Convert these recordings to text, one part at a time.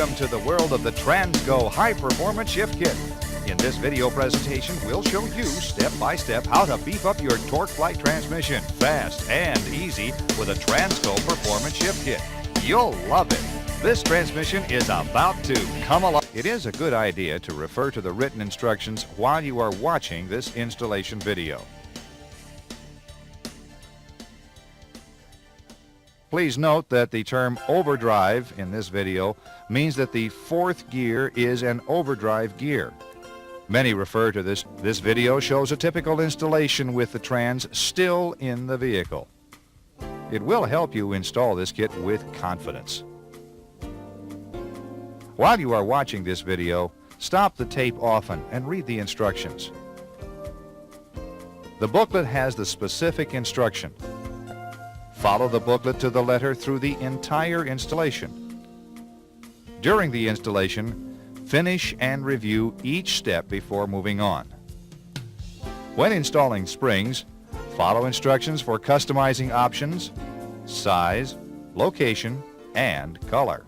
Welcome to the world of the TransGo High Performance Shift Kit. In this video presentation, we'll show you step by step how to beef up your Torqueflite transmission fast and easy with a TransGo Performance Shift Kit. You'll love it. This transmission is about to come alive. It is a good idea to refer to the written instructions while you are watching this installation video. Please note that the term overdrive in this video means that the fourth gear is an overdrive gear. Many refer to this. This video shows a typical installation with the trans still in the vehicle. It will help you install this kit with confidence. While you are watching this video, stop the tape often and read the instructions. The booklet has the specific instruction. Follow the booklet to the letter through the entire installation. During the installation, finish and review each step before moving on. When installing springs, follow instructions for customizing options, size, location, and color.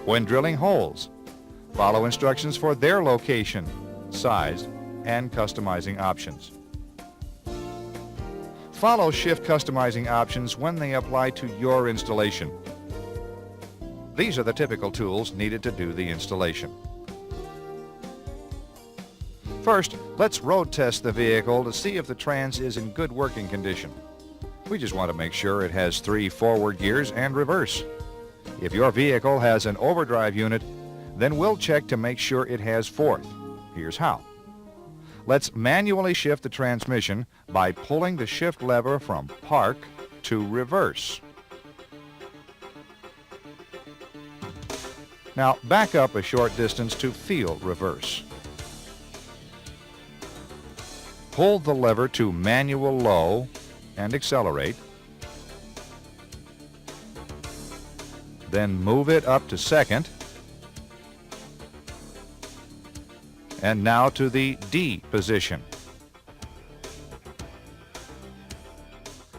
When drilling holes, follow instructions for their location, size, and customizing options. Follow shift customizing options when they apply to your installation. These are the typical tools needed to do the installation. First, let's road test the vehicle to see if the trans is in good working condition. We just want to make sure it has 3 forward gears and reverse. If your vehicle has an overdrive unit, then we'll check to make sure it has 4th. Here's how. Let's manually shift the transmission by pulling the shift lever from park to reverse. Now back up a short distance to feel reverse. Pull the lever to manual low and accelerate. Then move it up to second. And now to the D position.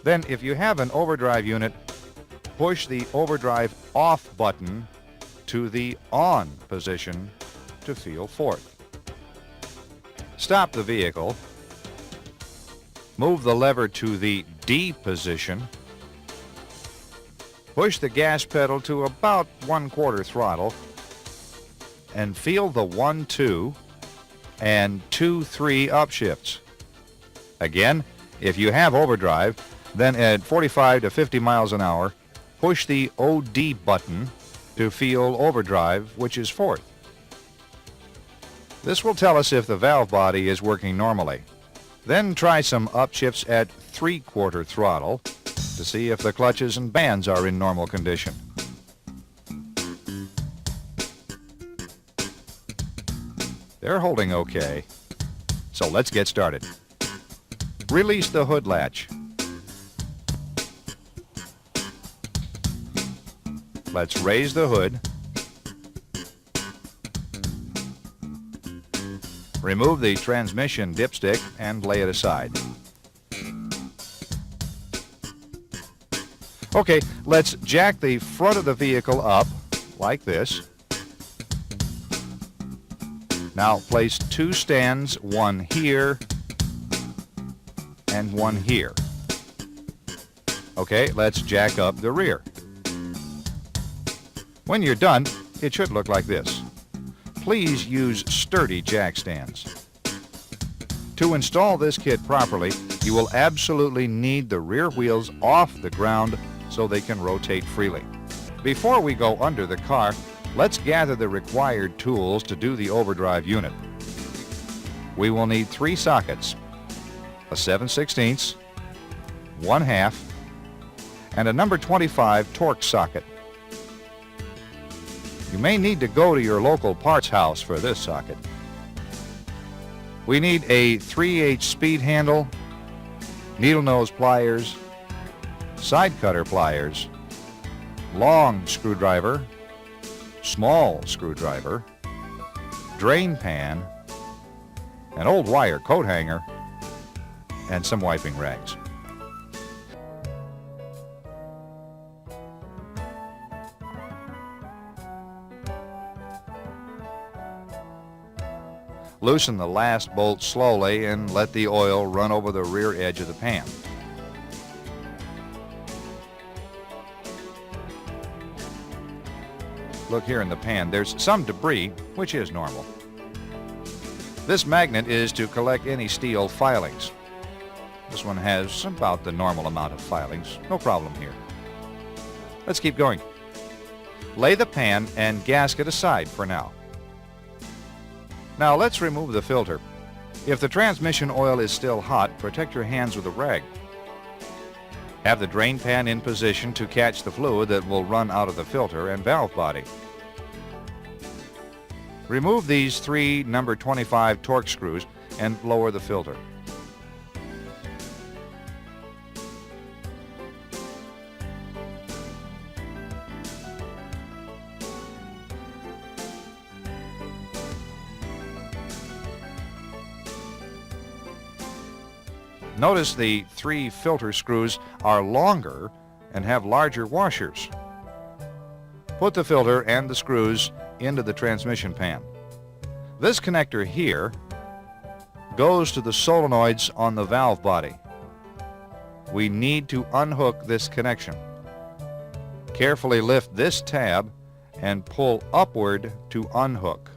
Then if you have an overdrive unit, push the overdrive off button to the on position to feel 4th. Stop the vehicle. Move the lever to the D position. Push the gas pedal to about 1/4 throttle and feel the 1-2 and 2-3 upshifts. Again, if you have overdrive, then at 45 to 50 miles an hour, push the OD button to feel overdrive, which is 4th. This will tell us if the valve body is working normally. Then try some upshifts at 3/4 throttle to see if the clutches and bands are in normal condition. They're holding okay. So let's get started. Release the hood latch. Let's raise the hood. Remove the transmission dipstick and lay it aside. Okay, let's jack the front of the vehicle up like this. Now place 2 stands, one here and one here. Okay, let's jack up the rear. When you're done, it should look like this. Please use sturdy jack stands. To install this kit properly, you will absolutely need the rear wheels off the ground so they can rotate freely. Before we go under the car, let's gather the required tools to do the overdrive unit. We will need 3 sockets, a 7/16, 1/2, and a number 25 Torx socket. You may need to go to your local parts house for this socket. We need a 3/8 speed handle, needle nose pliers, side cutter pliers, long screwdriver, small screwdriver, drain pan, an old wire coat hanger, and some wiping rags. Loosen the last bolt slowly and let the oil run over the rear edge of the pan. Look here in the pan, there's some debris, which is normal. This magnet is to collect any steel filings. This one has about the normal amount of filings, no problem here. Let's keep going. Lay the pan and gasket aside for now. Now let's remove the filter. If the transmission oil is still hot, protect your hands with a rag. Have the drain pan in position to catch the fluid that will run out of the filter and valve body. Remove these 3 number 25 Torx screws and lower the filter. Notice the 3 filter screws are longer and have larger washers. Put the filter and the screws into the transmission pan. This connector here goes to the solenoids on the valve body. We need to unhook this connection. Carefully lift this tab and pull upward to unhook.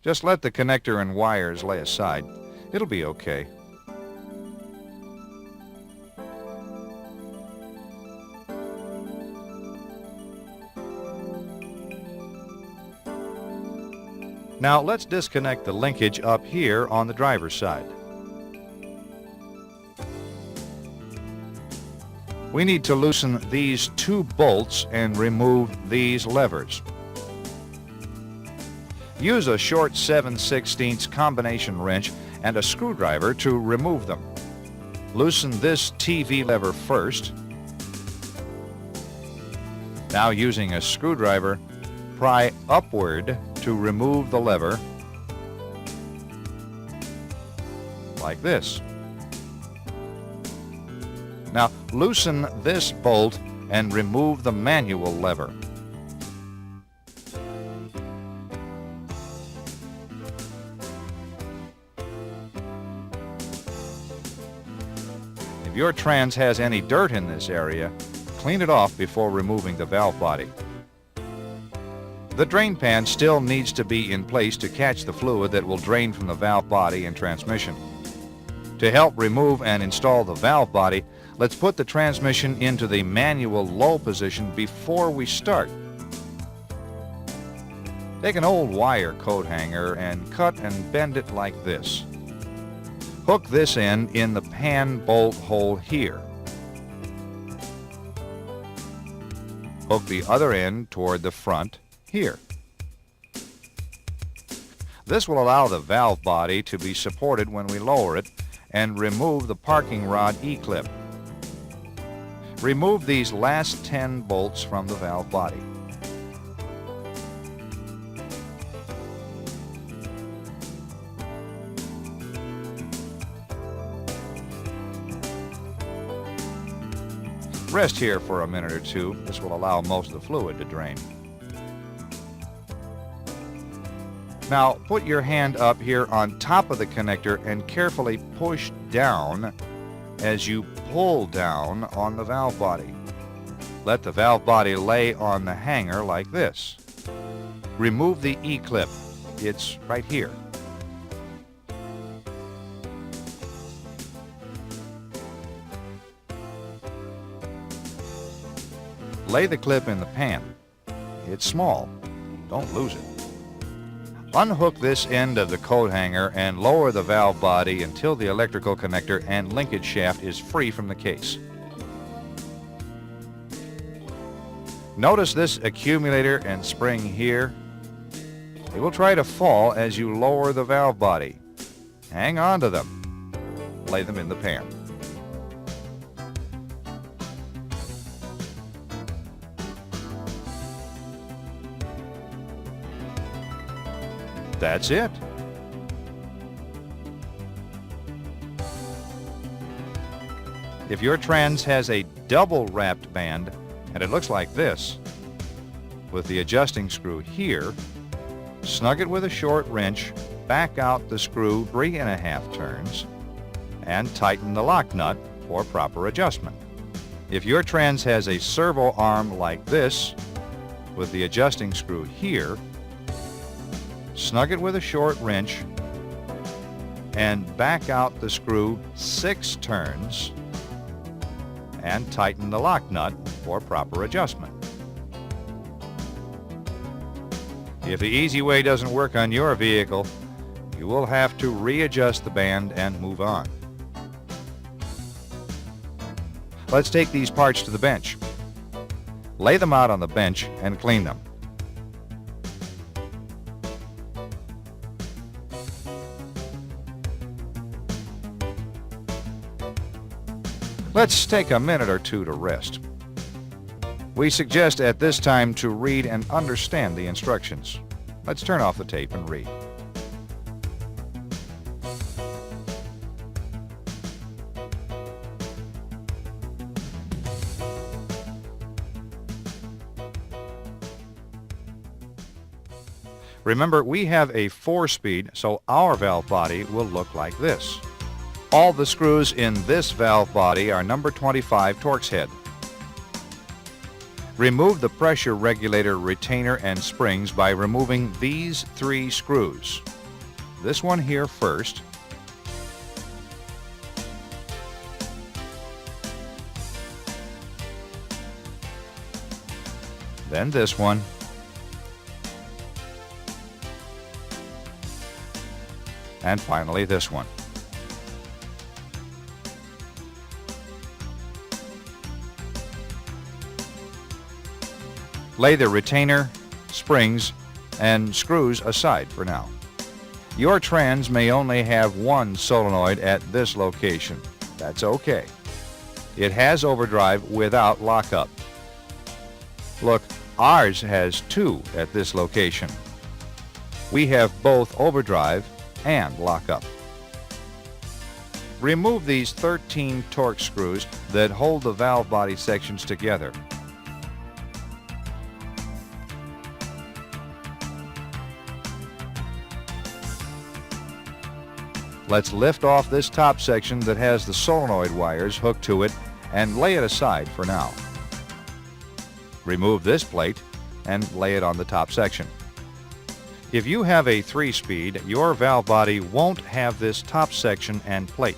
Just let the connector and wires lay aside. It'll be okay. Now let's disconnect the linkage up here on the driver's side. We need to loosen these 2 bolts and remove these levers. Use a short 7/16 combination wrench and a screwdriver to remove them. Loosen this TV lever first. Now using a screwdriver, pry upward to remove the lever, like this. Now loosen this bolt and remove the manual lever. If your trans has any dirt in this area, clean it off before removing the valve body. The drain pan still needs to be in place to catch the fluid that will drain from the valve body and transmission. To help remove and install the valve body, let's put the transmission into the manual low position before we start. Take an old wire coat hanger and cut and bend it like this. Hook this end in the pan bolt hole here. Hook the other end toward the front here. This will allow the valve body to be supported when we lower it and remove the parking rod E-clip. Remove these last 10 bolts from the valve body. Rest here for a minute or two. This will allow most of the fluid to drain. Now put your hand up here on top of the connector and carefully push down as you pull down on the valve body. Let the valve body lay on the hanger like this. Remove the E-clip. It's right here. Lay the clip in the pan. It's small. Don't lose it. Unhook this end of the coat hanger and lower the valve body until the electrical connector and linkage shaft is free from the case. Notice this accumulator and spring here. They will try to fall as you lower the valve body. Hang on to them. Lay them in the pan. That's it. If your trans has a double wrapped band, and it looks like this, with the adjusting screw here, Snug it with a short wrench, back out the screw 3.5 turns, and tighten the lock nut for proper adjustment. If your trans has a servo arm like this, with the adjusting screw here, snug it with a short wrench and back out the screw 6 turns and tighten the lock nut for proper adjustment. If the easy way doesn't work on your vehicle, you will have to readjust the band and move on. Let's take these parts to the bench. Lay them out on the bench and clean them. Let's take a minute or two to rest. We suggest at this time to read and understand the instructions. Let's turn off the tape and read. Remember, we have a 4-speed, so our valve body will look like this. All the screws in this valve body are number 25 Torx head. Remove the pressure regulator retainer and springs by removing these 3 screws. This one here first. Then this one. And finally this one. Lay the retainer, springs, and screws aside for now. Your trans may only have one solenoid at this location. That's okay. It has overdrive without lockup. Look, ours has 2 at this location. We have both overdrive and lockup. Remove these 13 Torx screws that hold the valve body sections together. Let's lift off this top section that has the solenoid wires hooked to it and lay it aside for now. Remove this plate and lay it on the top section. If you have a 3-speed, your valve body won't have this top section and plate.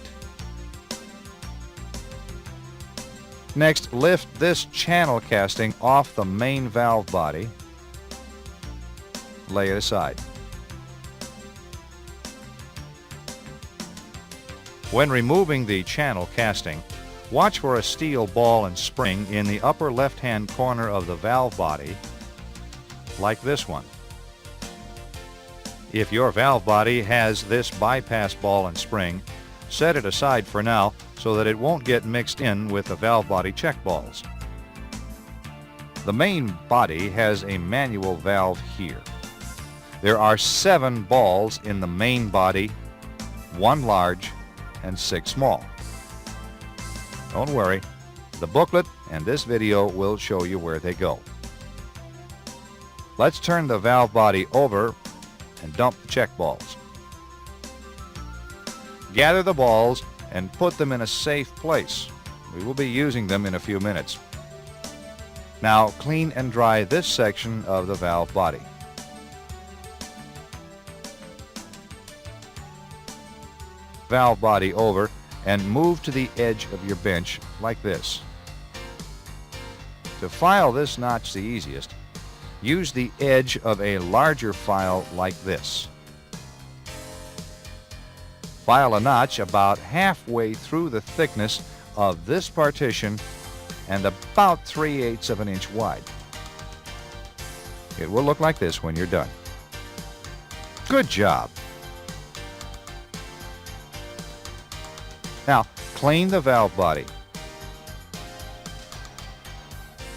Next, lift this channel casting off the main valve body. Lay it aside. When removing the channel casting, watch for a steel ball and spring in the upper left-hand corner of the valve body, like this one. If your valve body has this bypass ball and spring, set it aside for now so that it won't get mixed in with the valve body check balls. The main body has a manual valve here. There are 7 balls in the main body, 1 large and 6 small. Don't worry, the booklet and this video will show you where they go. Let's turn the valve body over and dump the check balls. Gather the balls and put them in a safe place. We will be using them in a few minutes. Now clean and dry this section of the valve body. Valve body over and move to the edge of your bench like this. To file this notch the easiest, use the edge of a larger file like this. File a notch about halfway through the thickness of this partition and about 3/8 of an inch wide. It will look like this when you're done. Good job. Now, clean the valve body.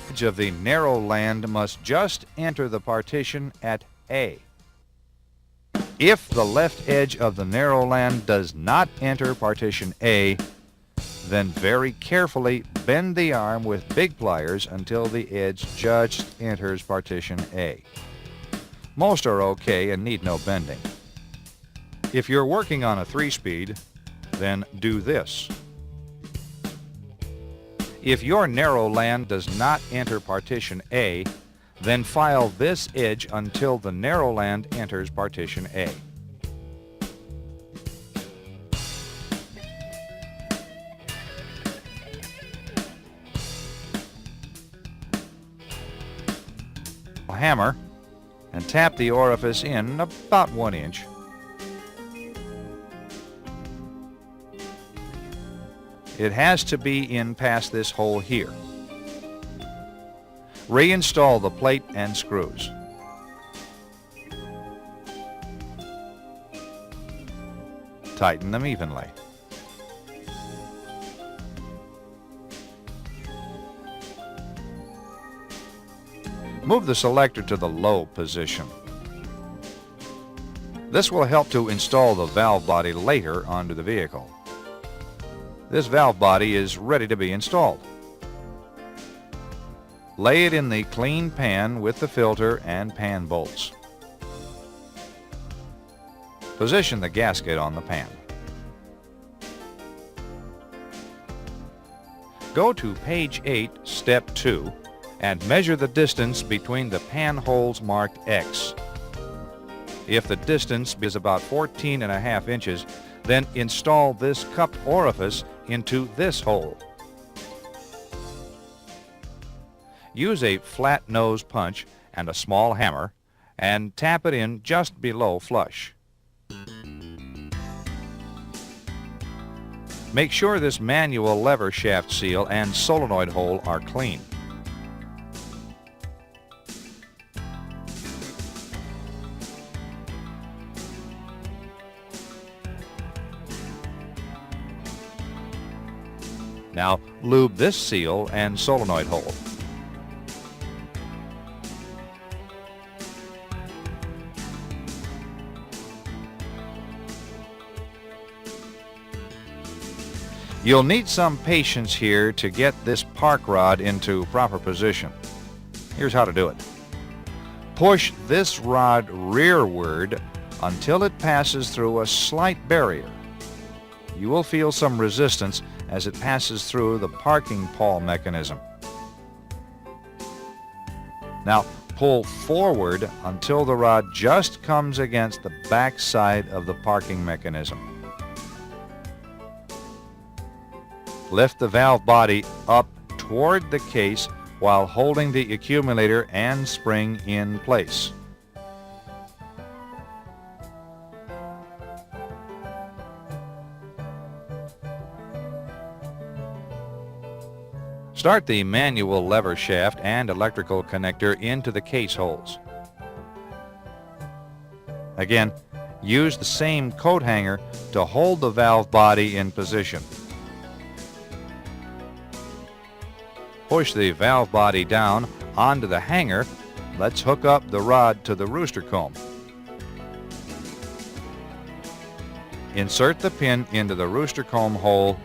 The edge of the narrow land must just enter the partition at A. If the left edge of the narrow land does not enter partition A, then very carefully bend the arm with big pliers until the edge just enters partition A. Most are okay and need no bending. If you're working on a 3-speed, then do this. If your narrow land does not enter partition A, then file this edge until the narrow land enters partition A. Hammer and tap the orifice in about 1 inch. It has to be in past this hole here. Reinstall the plate and screws. Tighten them evenly. Move the selector to the low position. This will help to install the valve body later onto the vehicle. This valve body is ready to be installed. Lay it in the clean pan with the filter and pan bolts. Position the gasket on the pan. Go to page 8, step 2, and measure the distance between the pan holes marked X. If the distance is about 14.5 inches, then install this cupped orifice into this hole. Use a flat nose punch and a small hammer and tap it in just below flush. Make sure this manual lever shaft seal and solenoid hole are clean. Now lube this seal and solenoid hole. You'll need some patience here to get this park rod into proper position. Here's how to do it. Push this rod rearward until it passes through a slight barrier. You will feel some resistance as it passes through the parking pawl mechanism. Now pull forward until the rod just comes against the back side of the parking mechanism. Lift the valve body up toward the case while holding the accumulator and spring in place. Start the manual lever shaft and electrical connector into the case holes. Again, use the same coat hanger to hold the valve body in position. Push the valve body down onto the hanger. Let's hook up the rod to the rooster comb. Insert the pin into the rooster comb hole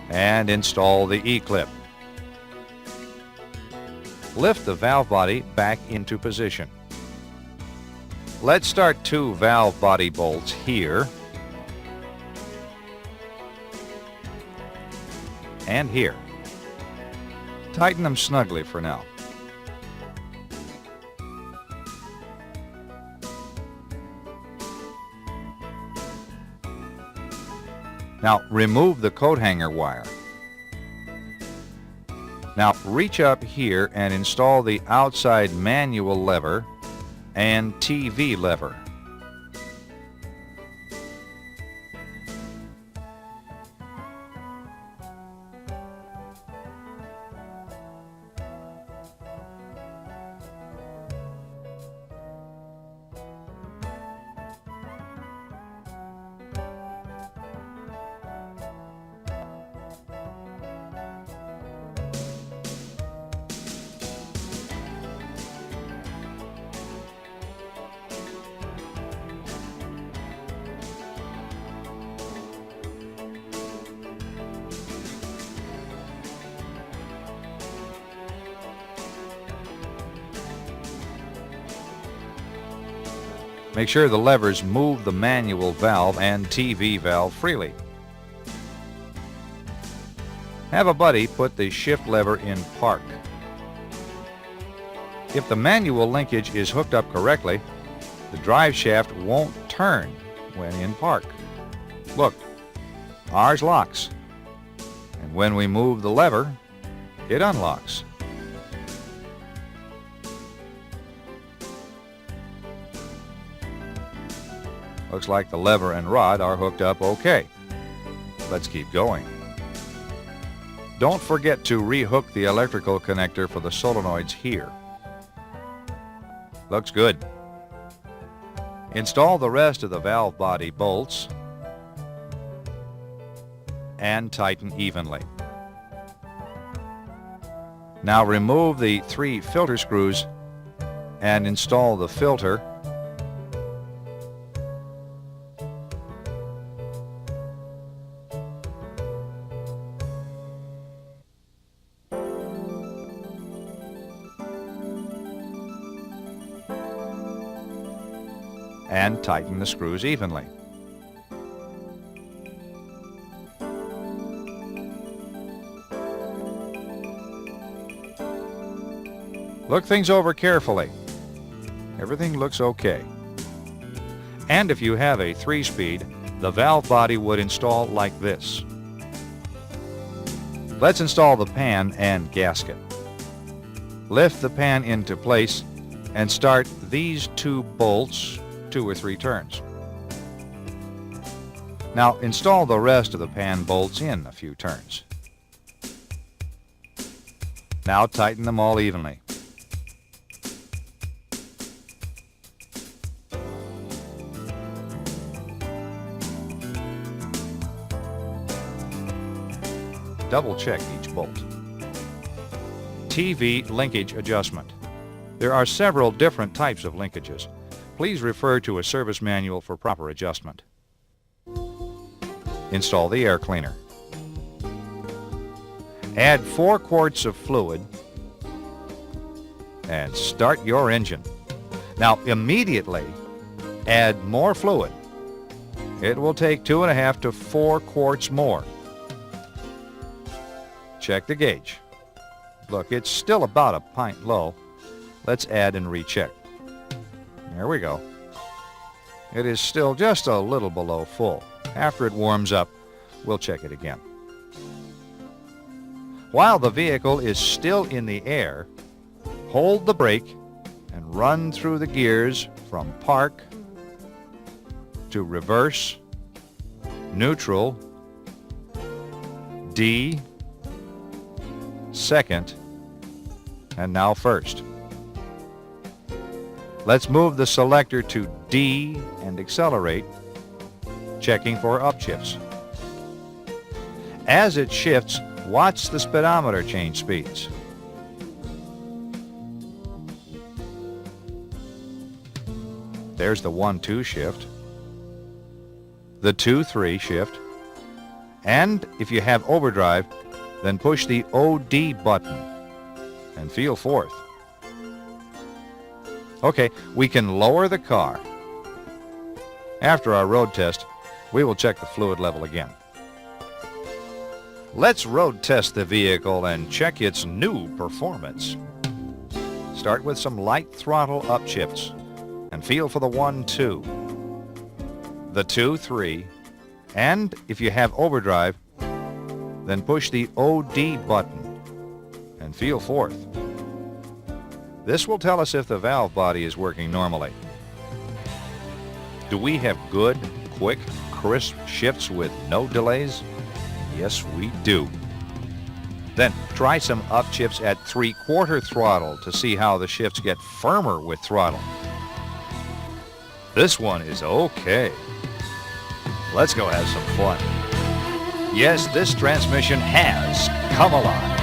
and install the E-clip. Lift the valve body back into position. Let's start 2 valve body bolts here and here. Tighten them snugly for now. Now remove the coat hanger wire. Now reach up here and install the outside manual lever and TV lever. Make sure the levers move the manual valve and TV valve freely. Have a buddy put the shift lever in park. If the manual linkage is hooked up correctly, the drive shaft won't turn when in park. Look, ours locks, and when we move the lever, it unlocks. Looks like the lever and rod are hooked up okay. Let's keep going. Don't forget to rehook the electrical connector for the solenoids here. Looks good. Install the rest of the valve body bolts and tighten evenly. Now remove the 3 filter screws and install the filter and tighten the screws evenly. Look things over carefully. Everything looks okay. And if you have a 3-speed, the valve body would install like this. Let's install the pan and gasket. Lift the pan into place and start these 2 bolts 2 or 3 turns. Now install the rest of the pan bolts in a few turns. Now tighten them all evenly. Double check each bolt. TV linkage adjustment. There are several different types of linkages. Please refer to a service manual for proper adjustment. Install the air cleaner. Add 4 quarts of fluid and start your engine. Now immediately add more fluid. It will take 2.5 to 4 quarts more. Check the gauge. Look, it's still about a pint low. Let's add and recheck. There we go. It is still just a little below full. After it warms up, we'll check it again. While the vehicle is still in the air, hold the brake and run through the gears from park to reverse, neutral, D, second, and now first. Let's move the selector to D and accelerate, checking for upshifts. As it shifts, watch the speedometer change speeds. There's the 1-2 shift, the 2-3 shift, and if you have overdrive, then push the OD button and feel fourth. Okay, we can lower the car. After our road test, we will check the fluid level again. Let's road test the vehicle and check its new performance. Start with some light throttle upshifts and feel for the 1-2, the 2-3, and if you have overdrive, then push the OD button and feel fourth. This will tell us if the valve body is working normally. Do we have good, quick, crisp shifts with no delays? Yes, we do. Then try some upshifts at 3/4 throttle to see how the shifts get firmer with throttle. This one is okay. Let's go have some fun. Yes, this transmission has come alive.